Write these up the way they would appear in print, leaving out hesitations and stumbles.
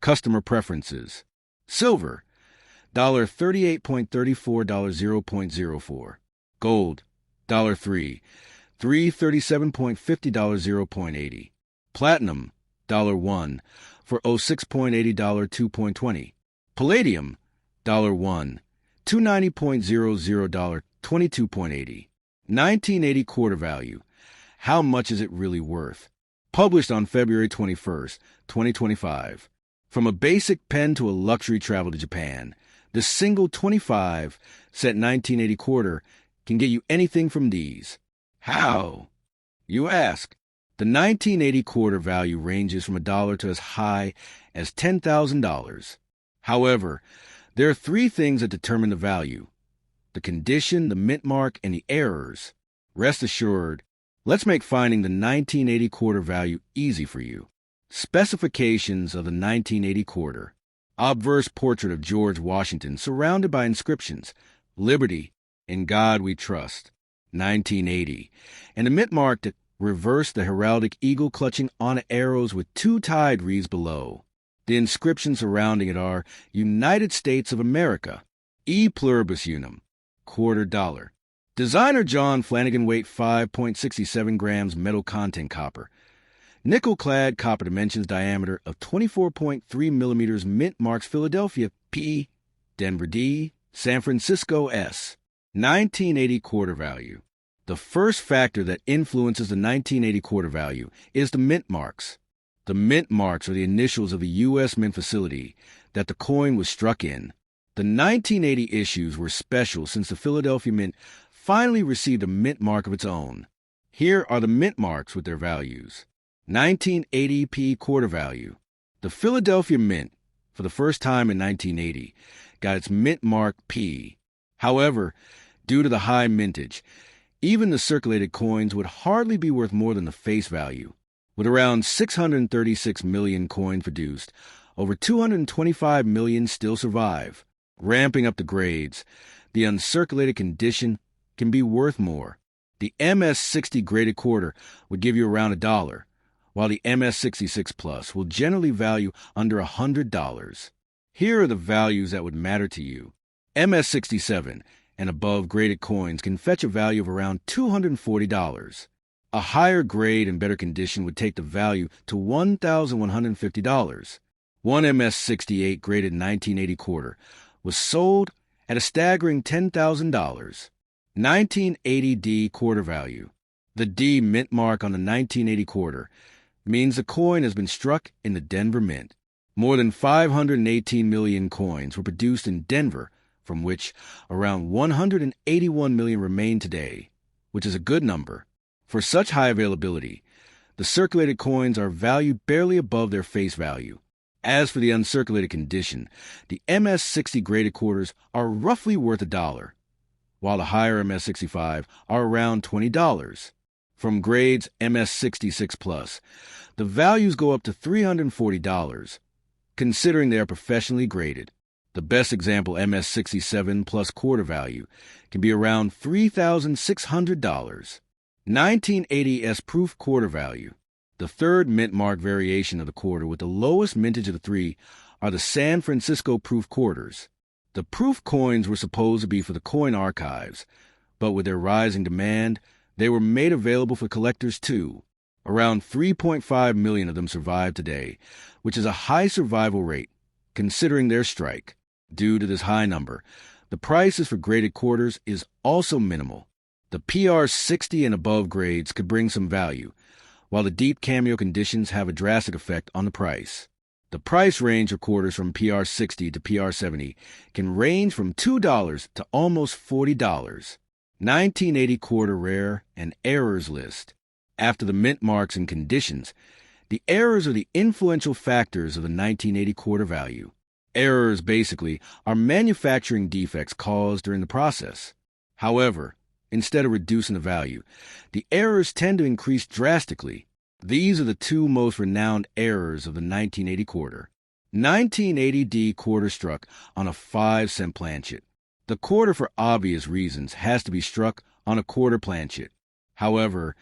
Customer preferences. Silver, $38.34, 0.04. Gold, $3, $337.50, 0.80. Platinum, $1, for $06.80, 2.20. Palladium, $1, $290.00, 22.80. 1980 quarter value. How much is it really worth? Published on February 21st, 2025. From a basic pen to a luxury travel to Japan, the single 25-cent 1980 quarter can get you anything from these. How? You ask. The 1980 quarter value ranges from $1 to as high as $10,000. However, there are three things that determine the value: the condition, the mint mark, and the errors. Rest assured, let's make finding the 1980 quarter value easy for you. Specifications of the 1980 quarter. Obverse portrait of George Washington surrounded by inscriptions: Liberty, in God we trust, 1980. And a mint mark that reversed the heraldic eagle clutching on arrows with two tied reeds below. The inscriptions surrounding it are United States of America, E pluribus unum, $quarter. Designer John Flanagan, weight 5.67 grams, metal content copper. Nickel-clad copper, dimensions diameter of 24.3 millimeters, mint marks Philadelphia P, Denver D, San Francisco S. 1980 quarter value. The first factor that influences the 1980 quarter value is the mint marks. The mint marks are the initials of the U.S. Mint facility that the coin was struck in. The 1980 issues were special since the Philadelphia Mint finally received a mint mark of its own. Here are the mint marks with their values. 1980 P quarter value. The Philadelphia Mint, for the first time in 1980, got its mint mark P. However, due to the high mintage, even the circulated coins would hardly be worth more than the face value. With around 636 million coins produced, over 225 million still survive. Ramping up the grades, the uncirculated condition can be worth more. The MS-60 graded quarter would give you around $1, while the MS-66 Plus will generally value under $100. Here are the values that would matter to you. MS-67 and above graded coins can fetch a value of around $240. A higher grade and better condition would take the value to $1,150. One MS-68 graded 1980 quarter was sold at a staggering $10,000. 1980 D quarter value. The D mint mark on the 1980 quarter means the coin has been struck in the Denver Mint. More than 518 million coins were produced in Denver, from which around 181 million remain today, which is a good number. For such high availability, the circulated coins are valued barely above their face value. As for the uncirculated condition, the MS-60 graded quarters are roughly worth $1, while the higher MS-65 are around $20. From grades MS-66 Plus, the values go up to $340, considering they are professionally graded. The best example MS-67 Plus quarter value can be around $3,600. 1980 S proof quarter value. The third mint mark variation of the quarter with the lowest mintage of the three are the San Francisco proof quarters. The proof coins were supposed to be for the coin archives, but with their rising demand, they were made available for collectors too. Around 3.5 million of them survive today, which is a high survival rate, considering their strike. Due to this high number, the prices for graded quarters is also minimal. The PR-60 and above grades could bring some value, while the deep cameo conditions have a drastic effect on the price. The price range of quarters from PR-60 to PR-70 can range from $2 to almost $40. 1980 quarter rare and errors list. After the mint marks and conditions, the errors are the influential factors of the 1980 quarter value. Errors, basically, are manufacturing defects caused during the process. However, instead of reducing the value, the errors tend to increase drastically. These are the two most renowned errors of the 1980 quarter. 1980 D quarter struck on a 5-cent planchet. The quarter, for obvious reasons, has to be struck on a quarter planchet. However,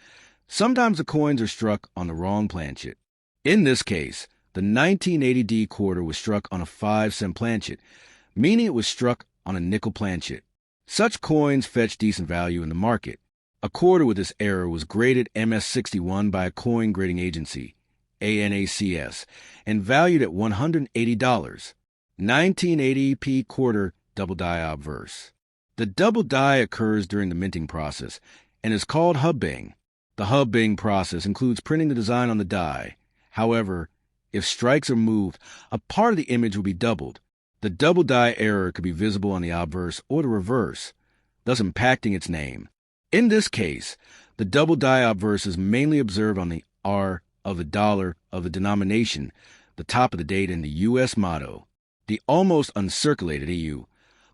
sometimes the coins are struck on the wrong planchet. In this case, The 1980D quarter was struck on a 5-cent planchet, meaning it was struck on a nickel planchet. Such coins fetch decent value in the market. A quarter with this error was graded MS61 by a coin grading agency, ANACS, and valued at $180. 1980p quarter double die obverse. The double die occurs during the minting process and is called hubbing. The hubbing process includes printing the design on the die. However, if strikes are moved, a part of the image will be doubled. The double die error could be visible on the obverse or the reverse, thus impacting its name. In this case, the double die obverse is mainly observed on the R of the dollar of the denomination, the top of the date, and the U.S. motto. The almost uncirculated EU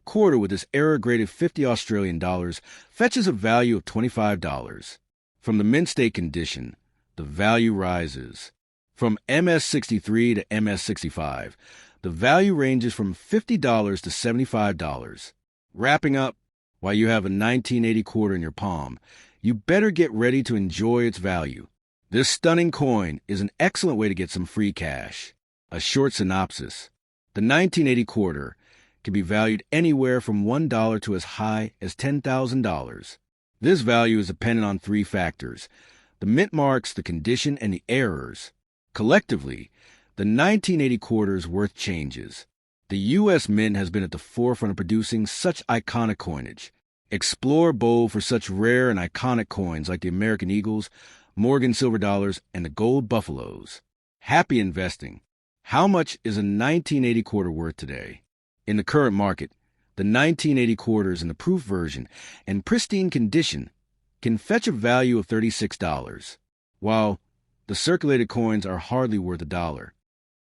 quarter with this error graded 50 Australian dollars fetches a value of $25. From the mint state condition, the value rises. From MS63 to MS65, the value ranges from $50 to $75. Wrapping up, while you have a 1980 quarter in your palm, you better get ready to enjoy its value. This stunning coin is an excellent way to get some free cash. A short synopsis. The 1980 quarter can be valued anywhere from $1 to as high as $10,000. This value is dependent on 3 factors: the mint marks, the condition, and the errors. Collectively, the 1980 quarter's worth changes. The U.S. Mint has been at the forefront of producing such iconic coinage. Explore Bold for such rare and iconic coins like the American Eagles, Morgan Silver Dollars, and the Gold Buffaloes. Happy investing. How much is a 1980 quarter worth today? In the current market, the 1980 quarters in the proof version and pristine condition can fetch a value of $36, while the circulated coins are hardly worth $1.